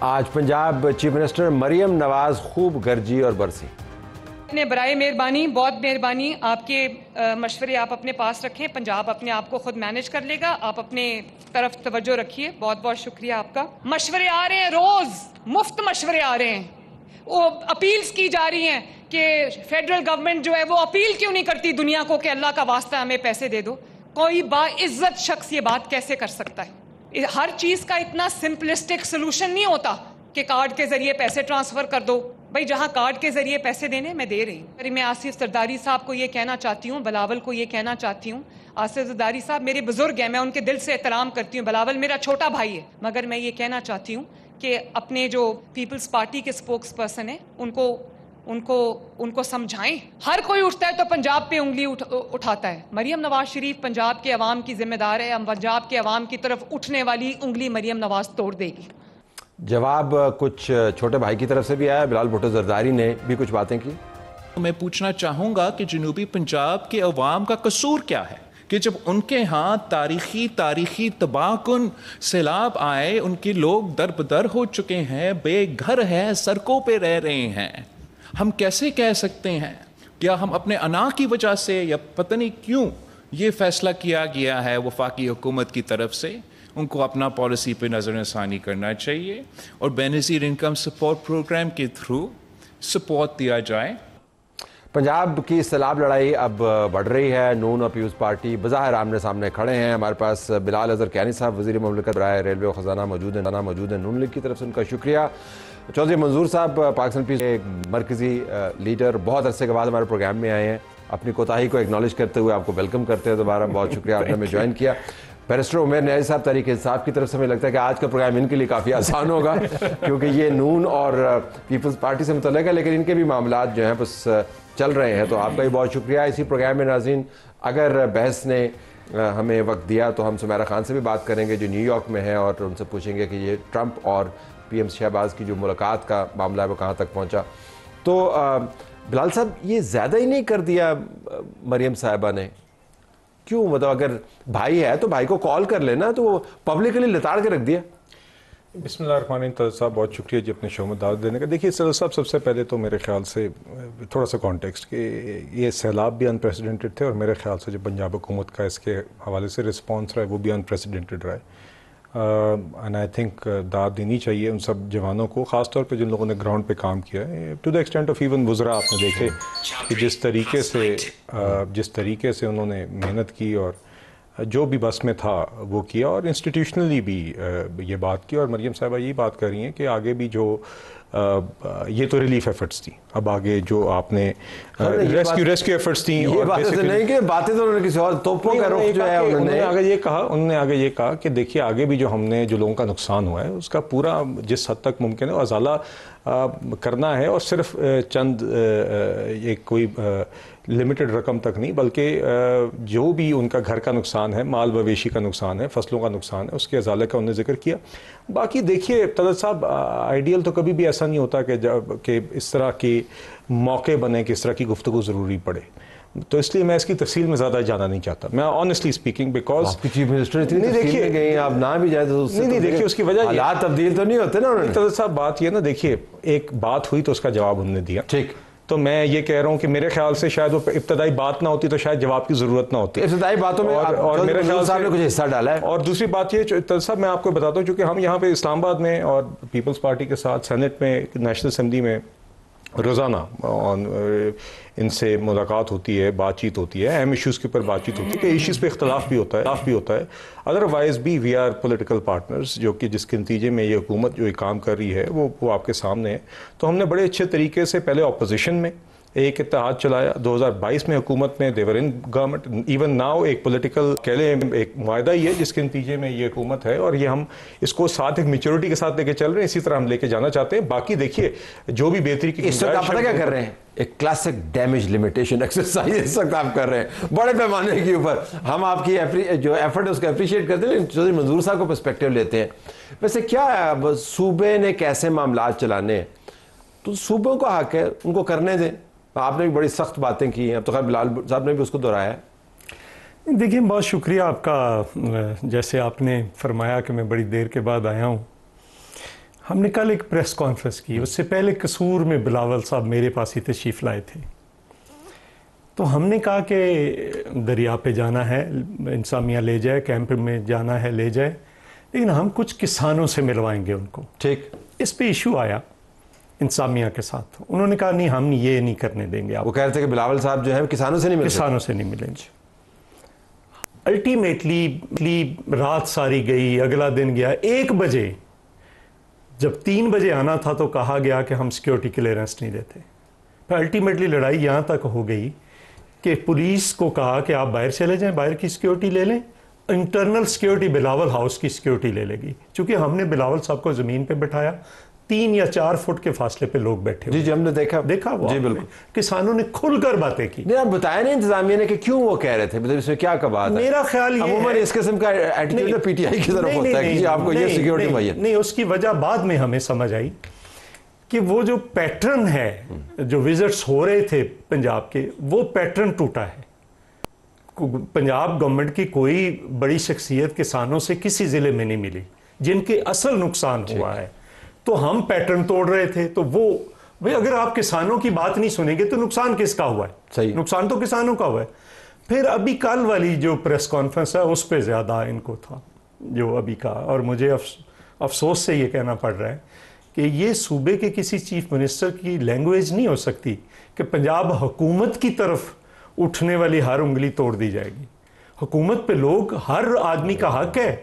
آج Punjab chief minister Maryam Nawaz خوب گرجی اور برسی. برائے مہربانی، بہت مہربانی، آپ کے مشورے آپ اپنے پاس رکھیں. پنجاب اپنے آپ کو خود مینج کر لے گا. آپ اپنے طرف توجہ رکھیے. بہت بہت شکریہ آپ کا. مشورے آ رہے ہیں، روز مفت مشورے آ رہے ہیں. وہ اپیلز کی جا رہی ہیں کہ فیڈرل گورنمنٹ جو ہے وہ اپیل کیوں نہیں کرتی دنیا کو کہ اللہ کا واسطہ ہمیں پیسے دے دو. کوئی باعزت شخص یہ بات کیسے کر سکتا ہے؟ ہر چیز کا اتنا سمپلسٹک سلوشن نہیں ہوتا کہ کارڈ کے ذریعے پیسے ٹرانسفر کر دو. بھائی جہاں کارڈ کے ذریعے پیسے دینے میں دے رہی ہوں. میں آصف زرداری صاحب کو یہ کہنا چاہتی ہوں، بلاول کو یہ کہنا چاہتی ہوں. آصف زرداری صاحب میرے بزرگ ہیں، میں ان کے دل سے احترام کرتی ہوں. بلاول میرا چھوٹا بھائی ہے، مگر میں یہ کہنا چاہتی ہوں کہ اپنے جو پیپلز پارٹی کے سپوکس پرسن ہیں ان کو سمجھائیں. ہر کوئی اٹھتا ہے تو پنجاب پہ انگلی اٹھاتا ہے. مریم نواز شریف پنجاب کے عوام کی ذمہ دار ہے. پنجاب کے عوام کی طرف اٹھنے والی انگلی مریم نواز توڑ دے گی. جواب کچھ چھوٹے بھائی کی طرف سے بھی آیا. بلال بھٹو زرداری نے بھی کچھ باتیں کی. میں پوچھنا چاہوں گا کہ جنوبی پنجاب کے عوام کا قصور کیا ہے کہ جب ان کے ہاں تاریخی تباہ کن سیلاب آئے، ان کے لوگ در بدر ہو چکے ہیں، بے گھر ہیں، سڑکوں پہ رہ رہے ہیں. ہم کیسے کہہ سکتے ہیں؟ کیا ہم اپنے انا کی وجہ سے یا پتہ نہیں کیوں یہ فیصلہ کیا گیا ہے وفاقی حکومت کی طرف سے؟ ان کو اپنا پالیسی پہ نظر ثانی کرنا چاہیے اور بے نظیر انکم سپورٹ پروگرام کے تھرو سپورٹ دیا جائے. پنجاب کی سیلاب لڑائی اب بڑھ رہی ہے. نون اور پیپلز پارٹی بظاہر آمنے سامنے کھڑے ہیں. ہمارے پاس بلال اظہر کیانی صاحب وزیر مملکت برائے ریلوے و خزانہ موجود ہیں. نون لیگ کی طرف سے ان کا شکریہ. چودھری منظور صاحب پاکستان پیس ایک مرکزی لیڈر، بہت عرصے کے بعد ہمارے پروگرام میں آئے ہیں. اپنی کوتاہی کو اگنالج کرتے ہوئے آپ کو ویلکم کرتے ہیں دوبارہ. بہت شکریہ آپ نے ہمیں جوائن کیا. بیرسٹر عمیر نیازی صاحب تحریک انصاف کی طرف سے مجھے لگتا ہے کہ آج کا پروگرام ان کے لیے کافی آسان ہوگا کیونکہ یہ نون اور پیپلز پارٹی سے متعلق ہے، لیکن ان کے بھی معاملات جو ہیں بس چل رہے ہیں. تو آپ کا بھی بہت شکریہ. اسی پروگرام میں ناظرین اگر بحث نے ہمیں وقت دیا تو ہم سمیرہ خان سے بھی بات کریں گے جو نیو یارک میں ہیں، اور ان سے پوچھیں گے کہ یہ ٹرمپ اور پی ایم شہباز کی جو ملاقات کا معاملہ ہے وہ کہاں تک پہنچا. تو بلال صاحب یہ زیادہ ہی نہیں کر دیا مریم صاحبہ نے؟ کیوں؟ مطلب اگر بھائی ہے تو بھائی کو کال کر لینا، تو وہ پبلکلی لتاڑ کے رکھ دیا. بسم اللہ الرحمن الرحیم. طلعت صاحب بہت شکریہ جی اپنے شو میں دعوت دینے کا. دیکھیے طلعت صاحب، سب سے پہلے تو میرے خیال سے تھوڑا سا کانٹیکسٹ کہ یہ سیلاب بھی انپریسیڈنٹڈ تھے، اور میرے خیال سے جو پنجاب حکومت کا اس کے حوالے سے رسپانس رہا ہے وہ بھی انپریسیڈنٹڈ رہا ہے. اینڈ آئی تھنک داد دینی چاہیے ان سب جوانوں کو، خاص طور پہ جن لوگوں نے گراؤنڈ پہ کام کیا ہے. To the extent of even وزرا آپ نے دیکھے کہ جس طریقے سے انہوں نے محنت کی اور جو بھی بس میں تھا وہ کیا، اور انسٹیٹیوشنلی بھی یہ بات کی. اور مریم صاحبہ یہی بات کر رہی ہیں کہ آگے بھی جو یہ تو ریلیف ایفرٹس تھیں، اب آگے جو آپ نے ریسکیو ایفرٹس تھیں، یہ باتیں نہیں کہ باتیں تو انہوں نے کسی اور توپوں کا رخ جو ہے انہوں نے آگے یہ کہا کہ دیکھیے آگے بھی جو ہم نے جو لوگوں کا نقصان ہوا ہے اس کا پورا جس حد تک ممکن ہے ازالہ کرنا ہے، اور صرف چند ایک کوئی لمیٹڈ رقم تک نہیں، بلکہ جو بھی ان کا گھر کا نقصان ہے، مال مویشی کا نقصان ہے، فصلوں کا نقصان ہے، اس کے ازالے کا انہوں نے ذکر کیا. باقی دیکھیے طلعت صاحب، آئیڈیل تو کبھی بھی ایسا نہیں ہوتا کہ اس طرح کے موقع بنے کہ اس طرح کی گفتگو ضروری پڑے. تو اس لیے میں اس کی تفصیل میں زیادہ جانا نہیں چاہتا. میں honestly speaking because chief minister اتنی تفصیل میں گئے آپ نہ بھی جائے تو نہیں دیکھیے اس کی وجہ حالات تبدیل تو نہیں ہوتے نا. طلعت صاحب بات یہ نا، دیکھیے ایک بات ہوئی تو اس کا جواب انہوں نے دیا. ٹھیک. تو میں یہ کہہ رہا ہوں کہ میرے خیال سے شاید وہ ابتدائی بات نہ ہوتی تو شاید جواب کی ضرورت نہ ہوتی. ابتدائی باتوں میں اور میرے خیال سے نے کچھ حصہ ڈالا ہے. اور دوسری بات یہ طلعت صاحب میں آپ کو بتاتا ہوں، چونکہ ہم یہاں پہ اسلام آباد میں اور پیپلز پارٹی کے ساتھ سینٹ میں، نیشنل اسمبلی میں روزانہ ان سے ملاقات ہوتی ہے، بات چیت ہوتی ہے، اہم ایشوز کے اوپر بات چیت ہوتی ہے کہ ایشوز پہ اختلاف بھی ہوتا ہے. ادروائز بھی وی آر پولیٹیکل پارٹنرز، جو کہ جس کے نتیجے میں یہ حکومت جو کام کر رہی ہے وہ آپ کے سامنے ہے. تو ہم نے بڑے اچھے طریقے سے پہلے اپوزیشن میں ایک اتحاد چلایا، 2022 میں حکومت میں دیور ان گورنمنٹ، ایون ناؤ ایک پولیٹیکل کہہ لیں ایک معاہدہ ہی ہے جس کے نتیجے میں یہ حکومت ہے، اور یہ ہم اس کو ساتھ ایک میچورٹی کے ساتھ لے کے چل رہے ہیں. اسی طرح ہم لے کے جانا چاہتے ہیں. باقی دیکھیے جو بھی بہتری کی اس وقت آپ پتہ کیا کر رہے ہیں؟ ایک کلاسک ڈیمیج لمیٹیشن ایکسرسائز اس وقت آپ کر رہے ہیں بڑے پیمانے کے اوپر. ہم آپ کی جو ایفرٹ ہے اس کو اپریشیٹ کرتے ہیں، چودھری منظور صاحب کو پرسپیکٹیو لیتے ہیں. ویسے کیا صوبے نے کیسے معاملات چلانے ہیں تو صوبوں کا حق ہے، ان کو کرنے دیں. آپ نے بھی بڑی سخت باتیں کی ہیں، اب تو خیر بلال صاحب نے بھی اس کو دہرایا ہے. دیکھیں بہت شکریہ آپ کا. جیسے آپ نے فرمایا کہ میں بڑی دیر کے بعد آیا ہوں، ہم نے کل ایک پریس کانفرنس کی، اس سے پہلے قصور میں بلاول صاحب میرے پاس ہی تشریف لائے تھے، تو ہم نے کہا کہ دریا پہ جانا ہے، انسامیہ لے جائے، کیمپ میں جانا ہے لے جائے، لیکن ہم کچھ کسانوں سے ملوائیں گے ان کو. ٹھیک. اس پہ ایشو آیا انسامیہ کے ساتھ، انہوں نے کہا نہیں ہم یہ نہیں کرنے دیں گے آپ. وہ کہہ رہے تھے کہ بلاول صاحب جو ہے کسانوں سے نہیں مل کسانوں سے نہیں ملیں گے. الٹیمیٹلی رات ساری گئی، اگلا دن گیا، 1 بجے جب 3 بجے آنا تھا تو کہا گیا کہ ہم سیکیورٹی کلیئرنس نہیں دیتے. پھر الٹیمیٹلی لڑائی یہاں تک ہو گئی کہ پولیس کو کہا کہ آپ باہر چلے جائیں، باہر کی سیکیورٹی لے لیں، انٹرنل سیکیورٹی بلاول ہاؤس کی سیکیورٹی لے لے گی. چونکہ ہم نے بلاول صاحب کو زمین پہ بٹھایا، 3 یا 4 فٹ کے فاصلے پہ لوگ بیٹھے جی ہم نے دیکھا وہ جی بالکل. کسانوں نے کھل کر باتیں کی. نہیں آپ بتایا نہیں انتظامیہ نے کہ کیوں وہ کہہ رہے تھے، مطلب اس میں کیا بات ہے؟ میرا خیال یہ عموماً اس قسم کا ایٹیٹیوڈ پی ٹی آئی کی طرف ہوتا ہے کہ آپ کو یہ سیکیورٹی مہیا نہیں. اس کی وجہ بعد میں ہمیں سمجھ آئی کہ وہ جو پیٹرن ہے جو وزٹس ہو رہے تھے پنجاب کے، وہ پیٹرن ٹوٹا ہے. پنجاب گورنمنٹ کی کوئی بڑی شخصیت کسانوں سے کسی ضلع میں نہیں ملی جن کے اصل نقصان ہوا ہے، تو ہم پیٹرن توڑ رہے تھے. تو وہ بھئی اگر آپ کسانوں کی بات نہیں سنیں گے تو نقصان کس کا ہوا ہے؟ صحیح. نقصان تو کسانوں کا ہوا ہے. پھر ابھی کل والی جو پریس کانفرنس ہے اس پہ زیادہ ان کو تھا جو ابھی کا، اور مجھے افسوس سے یہ کہنا پڑ رہا ہے کہ یہ صوبے کے کسی چیف منسٹر کی لینگویج نہیں ہو سکتی کہ پنجاب حکومت کی طرف اٹھنے والی ہر انگلی توڑ دی جائے گی. حکومت پہ لوگ، ہر آدمی کا حق ہے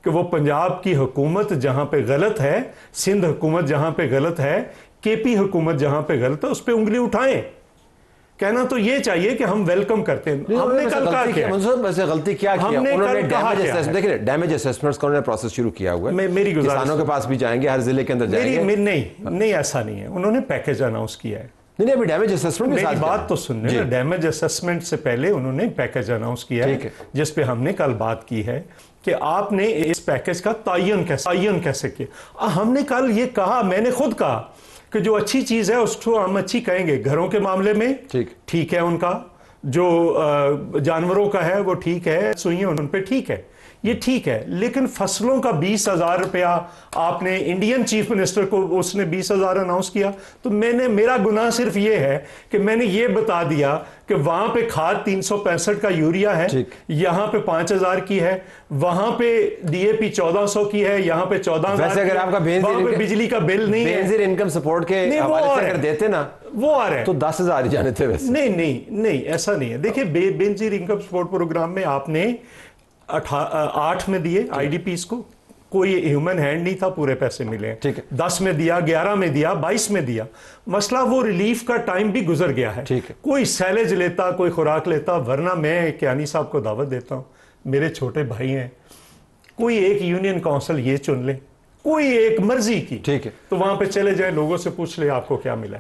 کہ وہ پنجاب کی حکومت جہاں پہ غلط ہے، سندھ حکومت جہاں پہ غلط ہے، کے پی حکومت جہاں پہ غلط ہے، اس پہ انگلی اٹھائیں. کہنا تو یہ چاہیے کہ ہم ویلکم کرتے ہیں. ہم نے کل کہا کیا ویسے غلطی کیا کیا؟ انہوں نے ڈیمیج اسیسمنٹس کا انہوں نے پروسیس شروع کیا ہوا ہے. میری گزارش کسانوں کے پاس بھی جائیں گے، ہر ضلع کے اندر جائیں گے. نہیں ایسا نہیں ہے. انہوں نے پیکج اناؤنس کیا ہے. نہیں ابھی ڈیمیج اسیسمنٹ میری بات تو سننے نا. ڈیمیج اسیسمنٹ سے پہلے انہوں نے پیکج اناؤنس کیا ہے، جس پہ ہم نے کل بات کی ہے کہ آپ نے اس پیکج کا تعین کیسے کیا. ہم نے کل یہ کہا، میں نے خود کہا کہ جو اچھی چیز ہے اس کو ہم اچھی کہیں گے. گھروں کے معاملے میں ٹھیک ہے، ان کا جو جانوروں کا ہے وہ ٹھیک ہے، سوئیاں ان پہ ٹھیک ہے، یہ ٹھیک ہے. لیکن فصلوں کا 20,000 روپیہ آپ نے انڈین چیف منسٹر کو، اس نے 20,000 اناؤنس کیا. تو میرا گناہ صرف یہ ہے کہ میں نے یہ بتا دیا کہ وہاں پہ کھاد 365 کا یوریا ہے، یہاں پہ 5,000 کی ہے، وہاں پہ ڈی اے پی 1,400 کی ہے، یہاں پہ 14,000. ویسے اگر آپ کا بجلی کا بل نہیں ہے، بینظیر انکم سپورٹ کے حوالے سے اگر دیتے نا وہ آ رہے ہیں تو 10,000 ہی جانے تھے. ویسے نہیں ایسا نہیں ہے. دیکھیں بینظیر انکم سپورٹ پروگرام میں آپ نے 8 میں دیے آئی ڈی پیز کو، کوئی ہیومن ہینڈ نہیں تھا، پورے پیسے ملے ہیں. 10 میں دیا، 11 میں دیا، 22 میں دیا. مسئلہ وہ ریلیف کا ٹائم بھی گزر گیا ہے. کوئی سیلج لیتا، کوئی خوراک لیتا. ورنہ میں کیانی صاحب کو دعوت دیتا ہوں، میرے چھوٹے بھائی ہیں، کوئی ایک یونین کونسل یہ چن لیں، کوئی ایک مرضی کی، تو وہاں پہ چلے جائیں، لوگوں سے پوچھ لیں آپ کو کیا ملا.